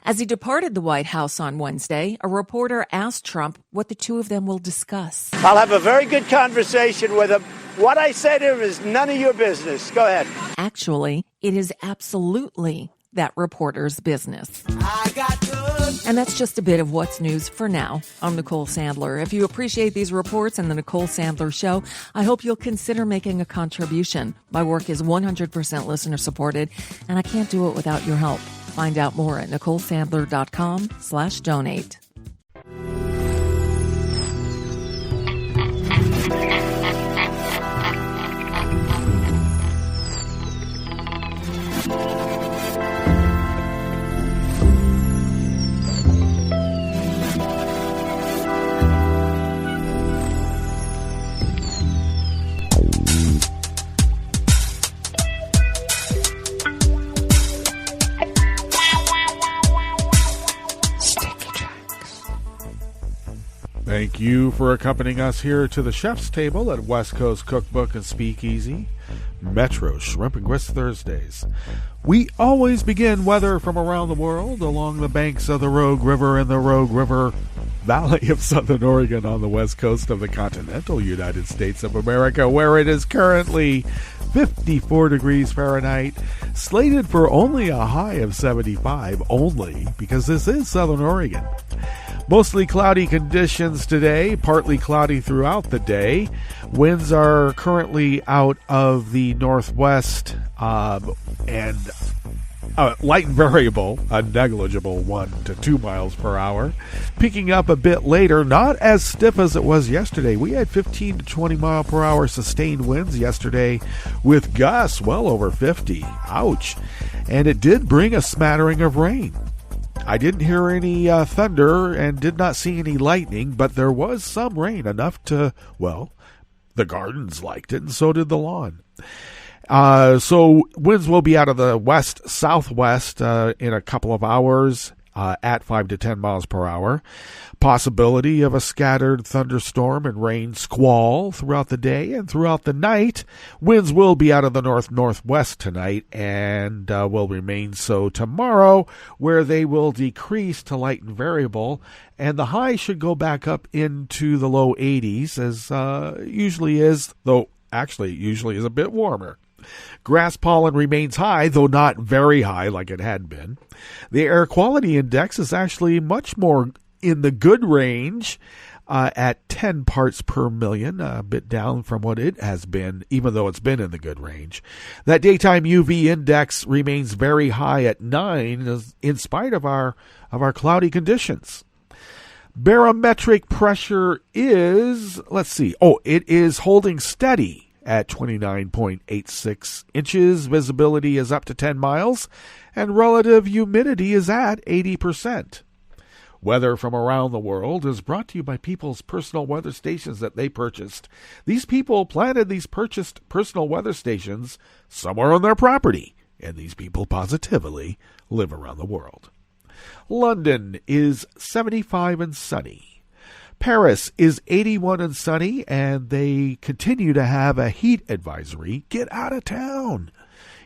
As he departed the White House on Wednesday, a reporter asked Trump what the two of them will discuss. I'll have a very good conversation with him. What I say to him is none of your business. Go ahead. Actually, it is absolutely that reporter's business. I got good And that's just a bit of what's news for now. I'm Nicole Sandler. If you appreciate these reports and the Nicole Sandler Show, I hope you'll consider making a contribution. My work is 100% listener supported, and I can't do it without your help. Find out more at NicoleSandler.com/donate. Thank you for accompanying us here to the chef's table at West Coast Cookbook and Speakeasy, Metro Shrimp and Grits Thursdays. We always begin weather from around the world along the banks of the Rogue River and the Rogue River Valley of Southern Oregon on the west coast of the continental United States of America, where it is currently 54 degrees Fahrenheit, slated for only a high of 75, only because this is Southern Oregon. Mostly cloudy conditions today, partly cloudy throughout the day. Winds are currently out of the northwest and light and variable, a negligible 1 to 2 miles per hour. Picking up a bit later, not as stiff as it was yesterday. We had 15 to 20 mile per hour sustained winds yesterday with gusts well over 50. Ouch. And it did bring a smattering of rain. I didn't hear any thunder and did not see any lightning, but there was some rain, enough to, well, the gardens liked it, and so did the lawn. So winds will be out of the west-southwest in a couple of hours at 5 to 10 miles per hour. Possibility of a scattered thunderstorm and rain squall throughout the day and throughout the night. Winds will be out of the north-northwest tonight and will remain so tomorrow, where they will decrease to light and variable, and the high should go back up into the low 80s, as usually is, though actually it usually is a bit warmer. Grass pollen remains high, though not very high like it had been. The air quality index is actually much more in the good range at 10 parts per million, a bit down from what it has been, even though it's been in the good range. That daytime UV index remains very high at 9 in spite of our cloudy conditions. Barometric pressure is, it is holding steady at 29.86 inches. Visibility is up to 10 miles, and relative humidity is at 80%. Weather from around the world is brought to you by people's personal weather stations that they purchased. These people planted these purchased personal weather stations somewhere on their property, and these people positively live around the world. London is 75 and sunny. Paris is 81 and sunny, and they continue to have a heat advisory. Get out of town.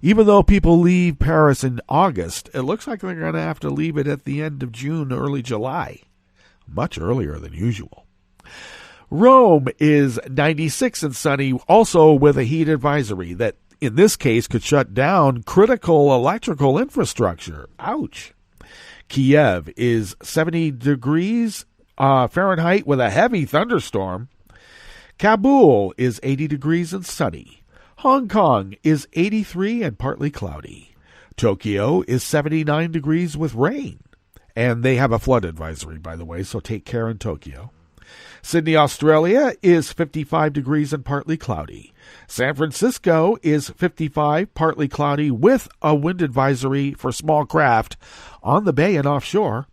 Even though people leave Paris in August, it looks like they're going to have to leave it at the end of June, early July. Much earlier than usual. Rome is 96 and sunny, also with a heat advisory that, in this case, could shut down critical electrical infrastructure. Ouch. Kiev is 70 degrees Fahrenheit with a heavy thunderstorm. Kabul is 80 degrees and sunny. Hong Kong is 83 and partly cloudy. Tokyo is 79 degrees with rain. And they have a flood advisory, by the way, so take care in Tokyo. Sydney, Australia is 55 degrees and partly cloudy. San Francisco is 55, partly cloudy, with a wind advisory for small craft on the bay and offshore.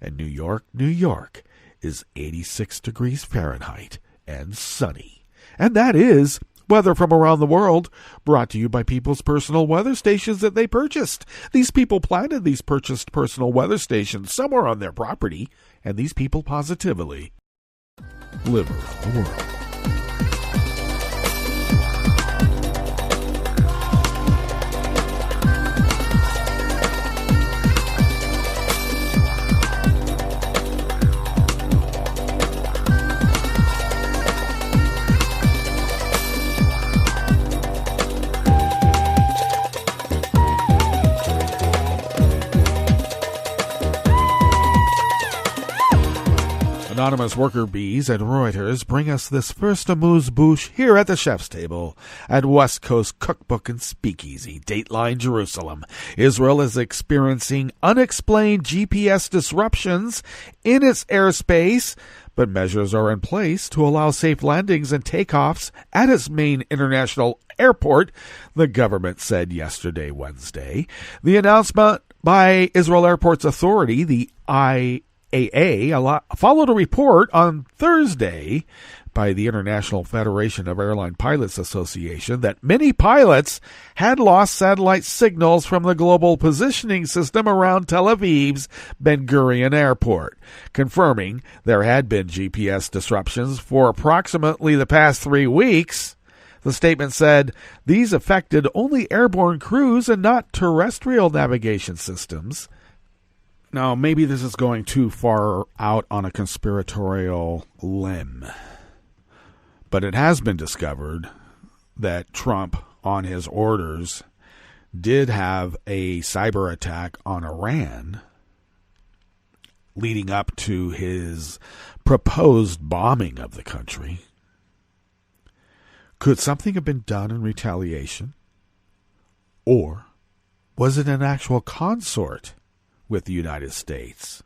And New York is 86 degrees Fahrenheit and sunny. And that is weather from around the world, brought to you by people's personal weather stations that they purchased. These people planted these purchased personal weather stations somewhere on their property, and these people positively live around the world. anonymous worker bees at Reuters bring us this first amuse-bouche here at the chef's table at West Coast Cookbook and Speakeasy, Dateline Jerusalem. Israel is experiencing unexplained GPS disruptions in its airspace, but measures are in place to allow safe landings and takeoffs at its main international airport, the government said yesterday, Wednesday. The announcement by Israel Airports Authority, the IAA, followed a report on Thursday by the International Federation of Airline Pilots Association that many pilots had lost satellite signals from the global positioning system around Tel Aviv's Ben Gurion Airport, confirming there had been GPS disruptions for approximately the past 3 weeks. The statement said these affected only airborne crews and not terrestrial navigation systems. Now, maybe this is going too far out on a conspiratorial limb, but it has been discovered that Trump, on his orders, did have a cyber attack on Iran leading up to his proposed bombing of the country. Could something have been done in retaliation? Or was it an actual consort with the United States?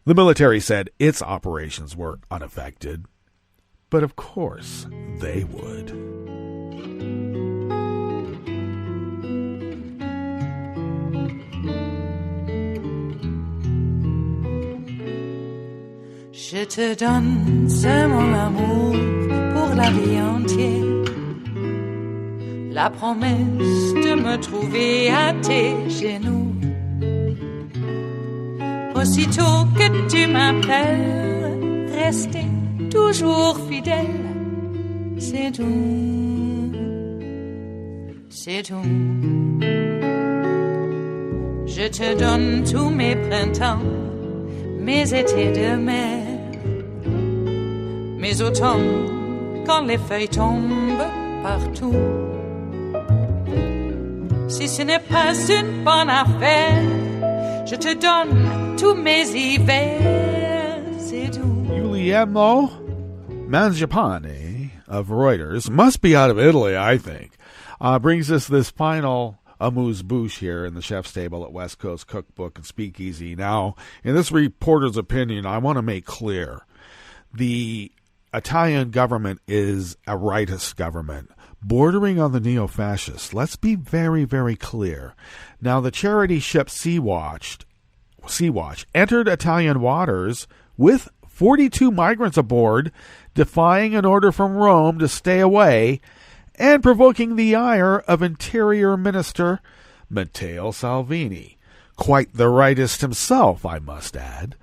The military said its operations were unaffected, but of course they would. Je te donne ce mon amour pour la vie entière. La promesse de me trouver à tes genoux. Aussitôt que tu m'appelles, rester toujours fidèle. C'est tout, c'est tout. Je te donne tous mes printemps, mes étés de mer. Mes automnes, quand les feuilles tombent partout. Si ce n'est pas une bonne affaire, je te donne tous mes hivers, c'est tout. Guglielmo Mangiapane of Reuters, must be out of Italy, I think, brings us this final amuse-bouche here in the chef's table at West Coast Cookbook and Speakeasy. Now, in this reporter's opinion, I want to make clear the Italian government is a rightist government, bordering on the neo-fascist. Let's be very, very clear. Now, the charity ship Sea-Watch entered Italian waters with 42 migrants aboard, defying an order from Rome to stay away and provoking the ire of Interior Minister Matteo Salvini. Quite the rightist himself, I must add.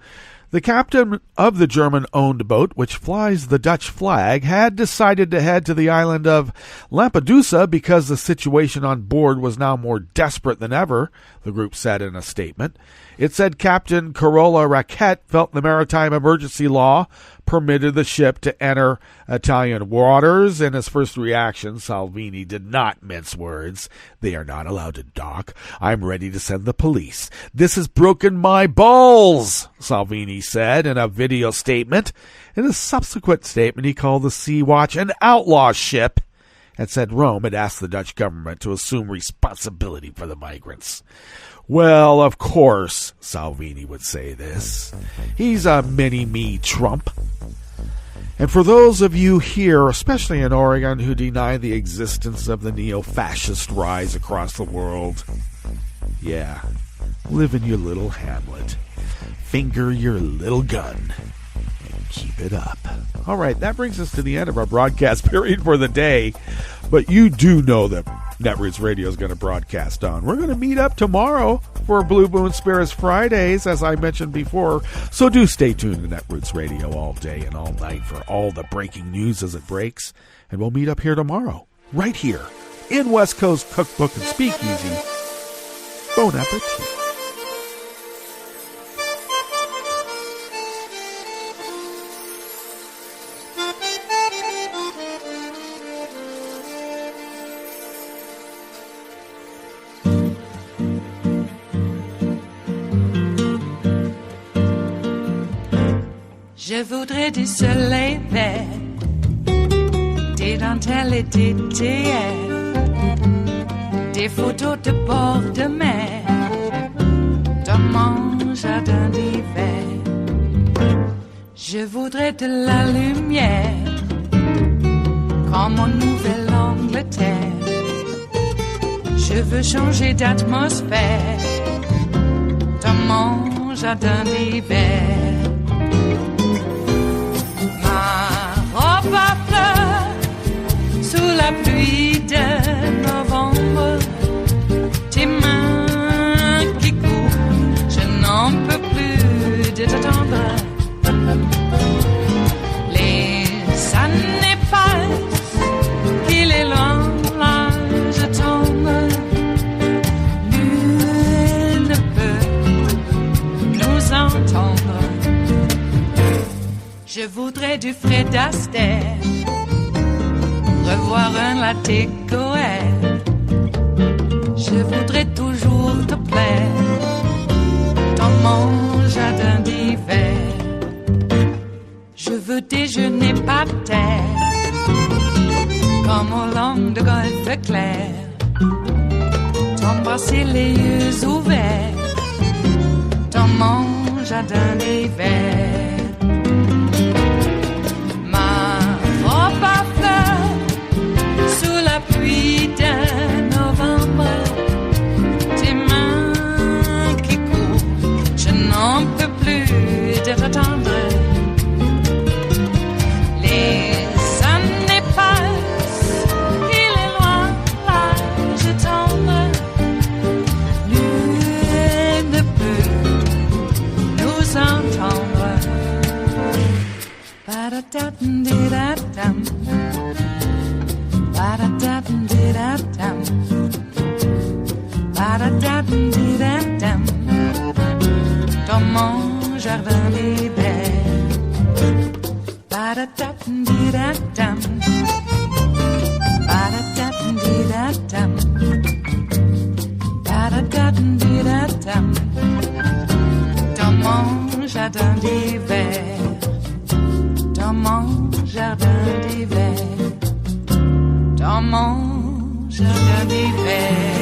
The captain of the German-owned boat, which flies the Dutch flag, had decided to head to the island of Lampedusa because the situation on board was now more desperate than ever, the group said in a statement. It said Captain Carola Rackete felt the maritime emergency law permitted the ship to enter Italian waters. In his first reaction, Salvini did not mince words. They are not allowed to dock. I'm ready to send the police. This has broken my balls, Salvini said in a video statement. In a subsequent statement, he called the Sea-Watch an outlaw ship and said Rome had asked the Dutch government to assume responsibility for the migrants. Well, of course, Salvini would say this. He's a mini-me Trump. And for those of you here, especially in Oregon, who deny the existence of the neo-fascist rise across the world, yeah, live in your little hamlet. Finger your little gun. And keep it up. All right, that brings us to the end of our broadcast period for the day. But you do know that Netroots Radio is going to broadcast on. We're going to meet up tomorrow for Blue Moon Spirits Fridays, as I mentioned before. So do stay tuned to Netroots Radio all day and all night for all the breaking news as it breaks. And we'll meet up here tomorrow, right here, in West Coast Cookbook and Speakeasy. Bon appetit. Je voudrais du soleil vert, des dentelles et des théières, des photos de bord de mer, dans mon jardin d'hiver. Je voudrais de la lumière, comme en Nouvelle-Angleterre. Je veux changer d'atmosphère, dans mon jardin d'hiver. Ma fleur sous la pluie de novembre, tes mains qui courent, je n'en peux plus de t'attendre. Les années passent, qu'il est loin, là je tombe. Nul ne peut nous entendre. Je voudrais du Fred Astaire, revoir un latte Goël. Je voudrais toujours te plaire, dans mon jardin d'hiver. Je veux déjeuner par terre, comme au long de golfe clair, t'embrasser les yeux ouverts, dans mon jardin d'hiver. Sous la pluie de novembre, tes mains qui courent, je n'en peux plus de t'attendre. Les années passent, il est loin, là je tombe. Nul ne peut nous entendre. Ba-da-da-dum-di-da-dum. Ba-da-da-dum-di-da-dum. Ba-da-da-dum-di-da-dum. Dans mon jardin d'hiver. Ba-da-da-dum-di-da-dum. Ba-da-da-dum-di-da-dum. Ba-da-da-dum-di-da-dum. Dans mon jardin d'hiver. Dans mon jardin d'hiver. Dans mon jardin d'hiver.